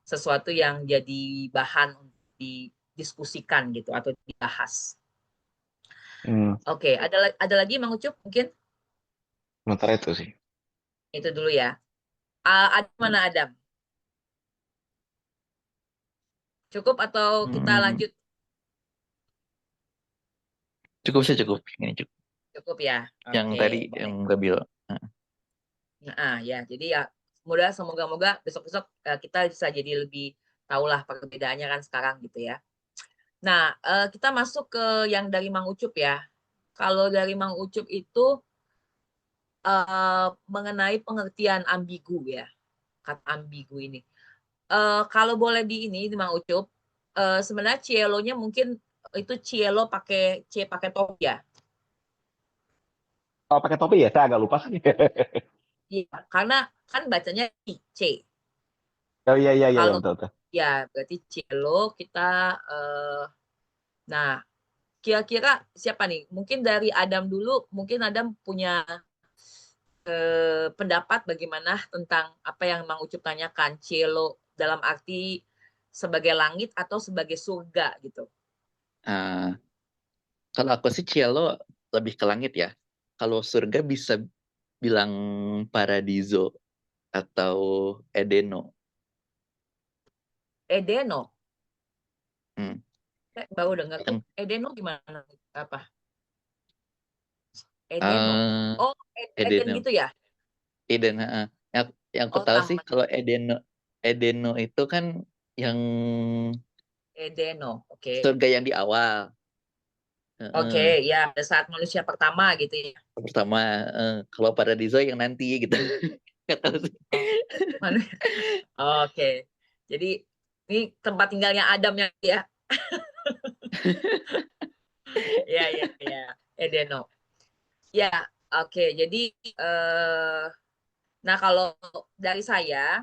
sesuatu yang jadi bahan untuk didiskusikan gitu atau dibahas. Oke, ada lagi Mang Ucup mungkin? Sementara itu sih. Itu dulu ya. Adam mana Adam? Cukup atau kita Hmm, lanjut? cukup sih cukup. Ini cukup. Cukup ya. Yang Oke, tadi boleh. yang Gabil. Nah, ya, jadi ya semoga besok-besok kita bisa jadi lebih tahulah perbedaannya kan sekarang gitu ya. Nah, kita masuk ke yang dari Mang Ucup ya. Kalau dari Mang Ucup itu mengenai pengertian ambigu ya, kata ambigu ini. Kalau boleh di Mang Ucup, sebenarnya cielo-nya mungkin itu cielo pakai C pakai topi ya. Oh, pakai topi ya? Saya agak lupa sih. Iya, karena kan bacanya C. Oh iya iya iya Kalau betul betul. ya berarti cielo kita nah, kira-kira siapa nih? Mungkin dari Adam dulu, mungkin Adam punya pendapat bagaimana tentang apa yang Mang Ucup tanyakan, cielo dalam arti sebagai langit atau sebagai surga gitu. Ah, kalau aku sih cielo lebih ke langit ya. Kalau surga bisa bilang paradiso atau Edeno. Edeno, Hmm. baru dengar tuh. Yang Edeno gimana? Apa? Edeno. eh, Oh, Eden Edeno, gitu ya? Eden. Yang aku Oh, tahu sih taman kalau Edeno itu kan yang Edeno. Oke. surga yang di awal. Oke, Heeh. ya pada saat manusia pertama gitu ya. Pertama, kalau paradiso yang nanti gitu. Nggak tahu sih. Mana- Oke. Jadi ini tempat tinggalnya Adam ya. Ya, ya, ya. Edeno. Ya, oke. Jadi nah kalau dari saya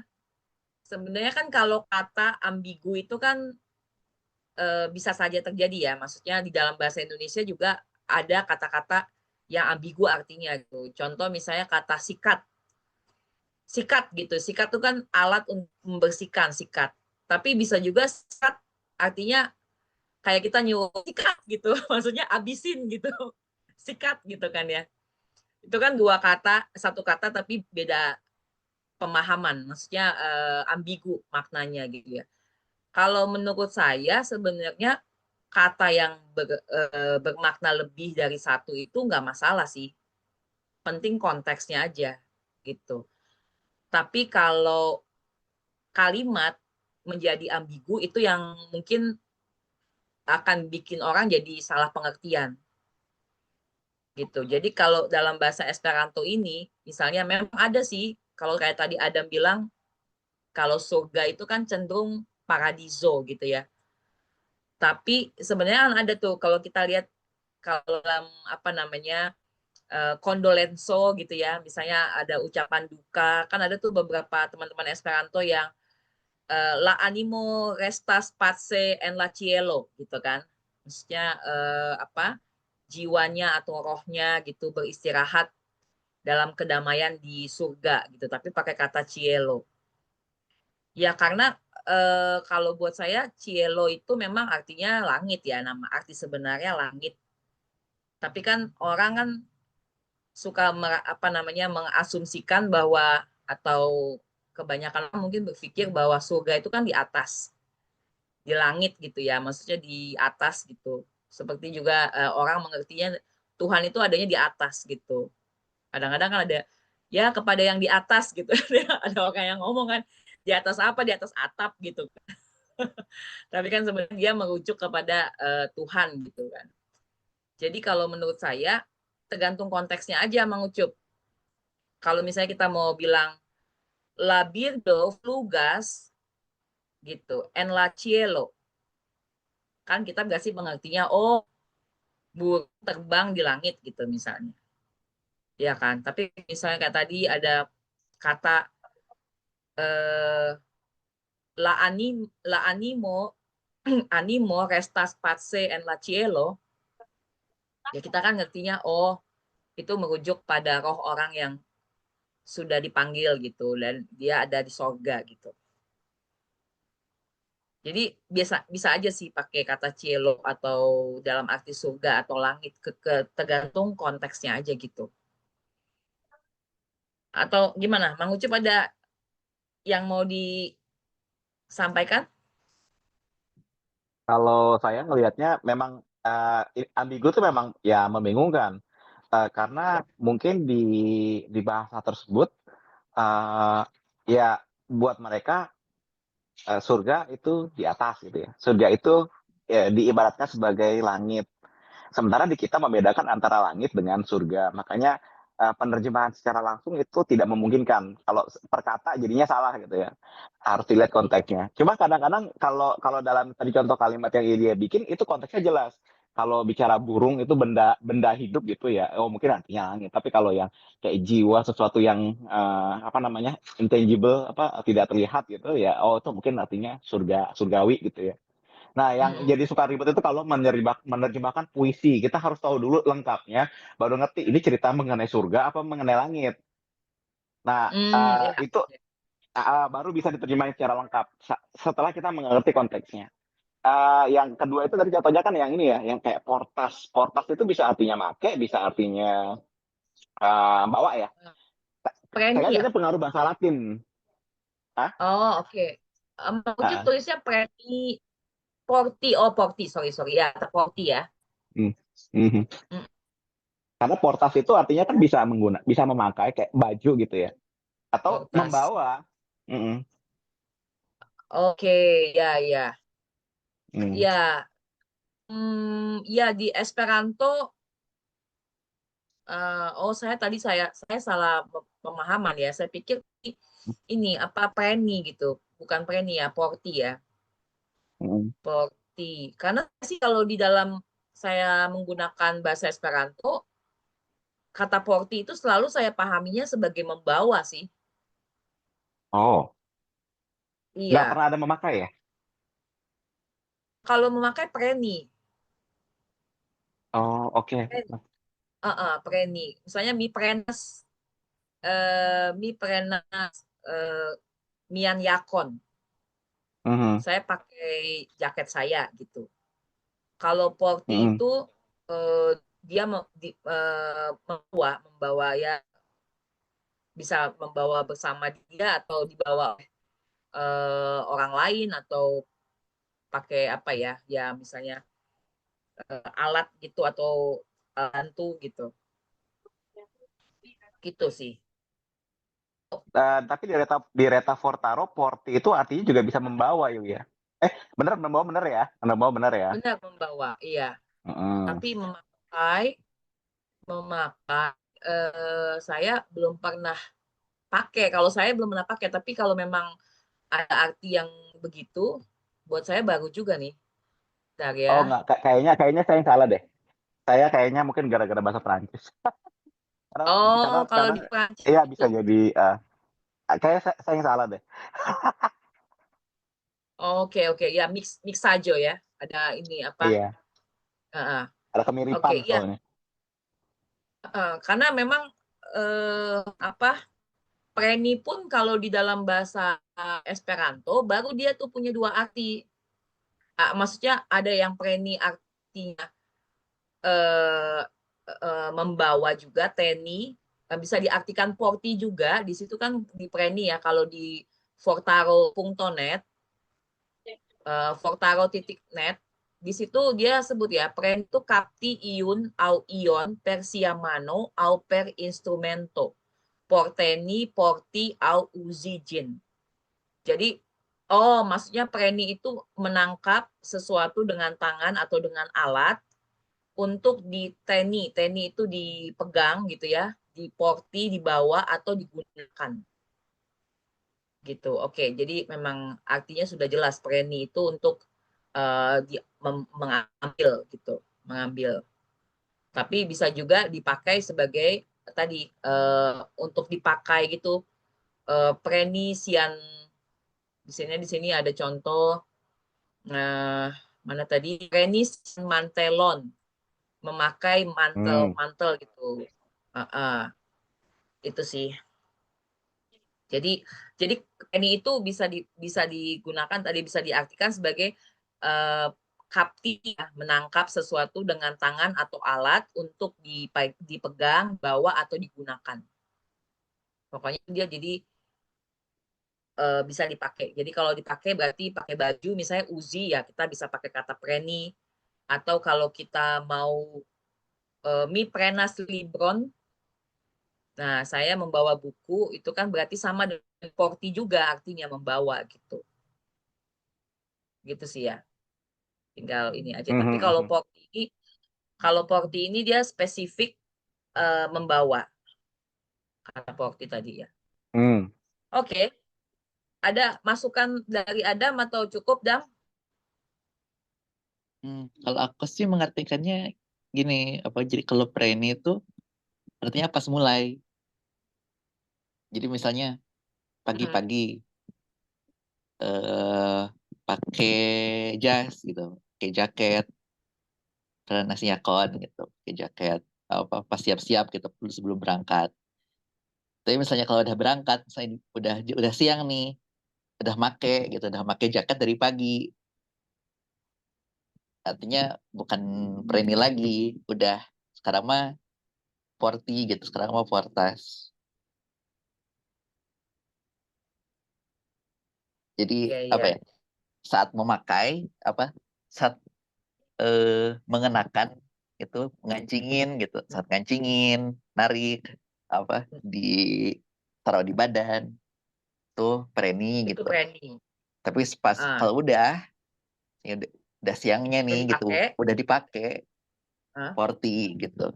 sebenarnya kan kalau kata ambigu itu kan bisa saja terjadi ya. Maksudnya di dalam bahasa Indonesia juga ada kata-kata yang ambigu artinya gitu. Contoh misalnya kata sikat. Sikat gitu. Sikat itu kan alat untuk membersihkan sikat. Tapi bisa juga sikat artinya kayak kita nyuruh sikat gitu. Maksudnya abisin gitu. Sikat gitu kan ya. Itu kan dua kata, satu kata tapi beda pemahaman. Maksudnya ambigu maknanya gitu ya. Kalau menurut saya sebenarnya kata yang bermakna lebih dari satu itu nggak masalah sih. Penting konteksnya aja gitu. Tapi kalau kalimat menjadi ambigu itu yang mungkin akan bikin orang jadi salah pengertian gitu. Jadi kalau dalam bahasa Esperanto ini misalnya memang ada sih kalau kayak tadi Adam bilang kalau surga itu kan cenderung paradiso gitu ya. Tapi sebenarnya kan ada tuh kalau kita lihat kalau dalam apa namanya kondolenso gitu ya, misalnya ada ucapan duka, kan ada tuh beberapa teman-teman Esperanto yang la animo restas pace en la cielo gitu kan, maksudnya apa jiwanya atau rohnya gitu beristirahat dalam kedamaian di surga gitu, tapi pakai kata cielo. Ya karena kalau buat saya cielo itu memang artinya langit ya, nama arti sebenarnya langit. Tapi kan orang kan suka apa namanya mengasumsikan bahwa atau kebanyakan orang mungkin berpikir bahwa surga itu kan di atas, di langit gitu ya, maksudnya di atas gitu. Seperti juga orang mengertinya Tuhan itu adanya di atas gitu. Kadang-kadang kan ada ya kepada yang di atas gitu. Ada orang yang ngomong kan di atas apa? Di atas atap gitu. Tapi kan sebenarnya dia merujuk kepada Tuhan gitu kan. Jadi kalau menurut saya tergantung konteksnya aja Mang Ucup. Kalau misalnya kita mau bilang la birdo flugas gitu, en la cielo. Kan kita berarti mengertinya oh burung terbang di langit gitu misalnya. Ya kan? Tapi misalnya kayak tadi ada kata eh, la animo animo restas pace en la cielo, ya kita kan ngertinya oh itu merujuk pada roh orang yang sudah dipanggil gitu dan dia ada di sorga gitu. Jadi bisa aja sih pakai kata cielo atau dalam arti surga atau langit, tergantung konteksnya aja gitu. Atau gimana? Mang Ucup ada yang mau disampaikan? Kalau saya ngelihatnya memang ambigu itu memang ya membingungkan. Karena mungkin di bahasa tersebut eh, ya buat mereka surga itu di atas gitu ya. Surga itu ya, diibaratkan sebagai langit. Sementara di kita membedakan antara langit dengan surga. Makanya penerjemahan secara langsung itu tidak memungkinkan. Kalau per kata jadinya salah gitu ya. Harus dilihat konteksnya. Cuma kadang-kadang kalau kalau dalam tadi contoh kalimat yang dia bikin itu konteksnya jelas. Kalau bicara burung itu benda benda hidup gitu ya. Oh mungkin artinya langit. Tapi kalau yang kayak jiwa sesuatu yang apa namanya intangible apa tidak terlihat gitu ya. Oh itu mungkin artinya surgawi gitu ya. Nah, yang Mm-mm. jadi suka ribet itu kalau menerjemahkan puisi. Kita harus tahu dulu lengkapnya, baru ngerti ini cerita mengenai surga apa mengenai langit. Nah, Ya. itu baru bisa diterjemahin secara lengkap setelah kita mengerti konteksnya. Yang kedua itu tadi contohnya kan yang ini ya, yang kayak portas. Portas itu bisa artinya make, bisa artinya bawa ya. Saya Preni ya? lihatnya pengaruh bahasa Latin. Hah? Oh, oke. Mang Ucup Ah, tulisnya preni porti. Oh, porti. Sorry, sorry. Ya, porti ya. hmm. Mhm. Mm, Karena portas itu artinya kan bisa memakai kayak baju gitu ya, atau Portas. membawa. Mhm. Oke, ya, ya. Hmm. Ya, ya di Esperanto. Saya salah pemahaman ya. Saya pikir ini apa preni gitu, bukan preni ya, porti ya, Hmm. porti. Karena sih kalau di dalam saya menggunakan bahasa Esperanto, kata porti itu selalu saya pahaminya sebagai membawa sih. Oh, nggak Iya, pernah ada memakai ya? kalau memakai preni, Oh, oke. preni. Misalnya mi prenas mian yakon. Mhm. Saya pakai jaket saya gitu. Kalau porti Mhm. itu eh, dia membawa ya, bisa membawa bersama dia atau dibawa orang lain atau pakai apa ya, ya misalnya alat gitu atau bantu gitu, gitu sih. Tapi di Reta Fortaro, porti itu artinya juga bisa membawa ya. Bener, membawa bener ya? Membawa bener ya? Benar membawa, iya. Heeh. Tapi memakai saya belum pernah pakai. Kalau saya belum pernah pakai, tapi kalau memang ada arti yang begitu, buat saya baru juga nih. Bentar ya. Oh nggak, kayaknya saya yang salah deh. Saya kayaknya mungkin gara-gara bahasa Perancis. Karena Oh, karena kalau karena di Prancis iya itu, bisa jadi kayak saya yang salah deh. oke oke ya, mix mix saja ya. Ada ini apa? Iya, Heeh. ada Oke, kemiripan ya. soalnya. Karena memang apa? Preni pun kalau di dalam bahasa Esperanto baru dia tuh punya dua arti. Maksudnya ada yang preni artinya eh, membawa juga, teni bisa diartikan porti juga. Di situ kan di preni ya, kalau di fortaro.net, fortaro.net, di situ dia sebut ya, preni itu capti iun au ion per siamano au per instrumento porteni porti au uzijin. Jadi, maksudnya preni itu menangkap sesuatu dengan tangan atau dengan alat untuk diteni. Teni itu dipegang gitu ya, diporti, dibawa atau digunakan gitu. Oke, jadi memang artinya sudah jelas preni itu untuk mengambil gitu, mengambil. Tapi bisa juga dipakai sebagai tadi untuk dipakai gitu, preni sian. Di sini ada contoh, mana tadi, preni sian mantelon, memakai Hmm. mantel-mantel gitu. Uh, uh, itu sih. Jadi preni itu bisa digunakan tadi, bisa diartikan sebagai kapti, ya, menangkap sesuatu dengan tangan atau alat untuk dipegang, bawa atau digunakan. Pokoknya dia jadi bisa dipakai. Jadi kalau dipakai berarti pakai baju, misalnya Uzi ya kita bisa pakai kata preni. Atau kalau kita mau mi prenas libron, nah saya membawa buku, itu kan berarti sama dengan porti juga artinya membawa gitu. Gitu sih ya. Tinggal ini aja. Tapi kalau porti ini dia spesifik membawa kata porti tadi ya. Oke. Ada masukan dari Adam atau cukup, Dam? Kalau aku sih mengartikannya gini, jadi kalau preni itu artinya pas mulai. Jadi misalnya pagi-pagi pakai jas gitu, pakai jaket, karena yakon gitu, pakai jaket pas siap-siap gitu sebelum berangkat. Tapi misalnya kalau udah berangkat, misalnya udah siang nih, udah make jaket dari pagi. Artinya bukan preni lagi, udah sekarang mah porti gitu, sekarang mah portas. Jadi apa ya? Saat memakai saat mengenakan itu ngancingin gitu, saat ngancingin, narik di taruh di badan tuh preni Itu gitu. preni. Tapi pas kalau udah siangnya nih gitu, dipakai. udah dipakai porti gitu.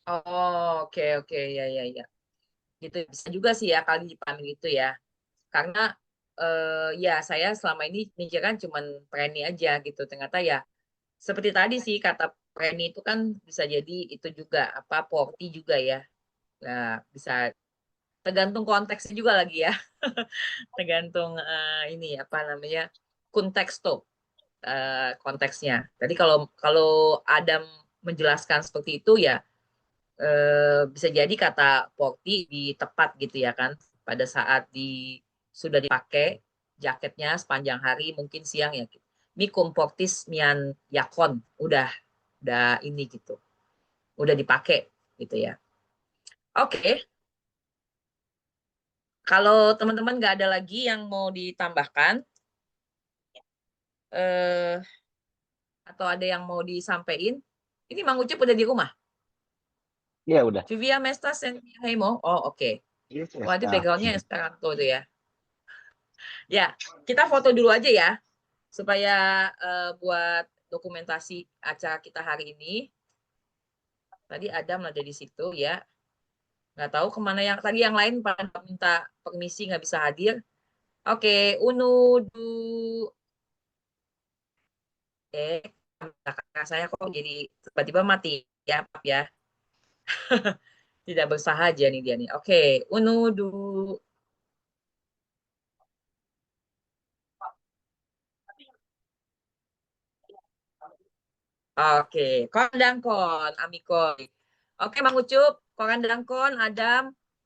Oh, oke ya. Gitu bisa juga sih ya kali dipahami itu ya. Karena ya saya selama ini mikirkan cuman preni aja gitu. Ternyata ya seperti tadi sih kata preni itu kan bisa jadi itu juga porti juga ya. Nah, bisa tergantung konteksnya juga lagi ya. Tergantung ini apa namanya konteks tuh konteksnya. Tadi kalau Adam menjelaskan seperti itu ya bisa jadi kata porti di tepat gitu ya kan pada saat sudah dipakai jaketnya sepanjang hari mungkin siang ya mikum portis mian yakon udah ini gitu udah dipakai gitu ya. Oke. Kalau teman-teman nggak ada lagi yang mau ditambahkan atau ada yang mau disampaikan, ini Mang Ucup udah di rumah? Iya udah. Vivia Mestas and Haimo. Oh oke. Yes, Wah itu backgroundnya Esperanto tuh ya. Ya kita foto dulu aja ya supaya buat dokumentasi acara kita hari ini. Tadi Adam ada di situ ya. Nggak tahu kemana yang tadi yang lain pada minta permisi nggak bisa hadir. Oke, unu du kakak saya kok jadi tiba-tiba mati ya, maaf ya. Tidak bersahaja nih dia nih. Oke, unu du. Oke, kon dangkon, amikoi. Oke, Mang Ucup, koran dangkon, Adam,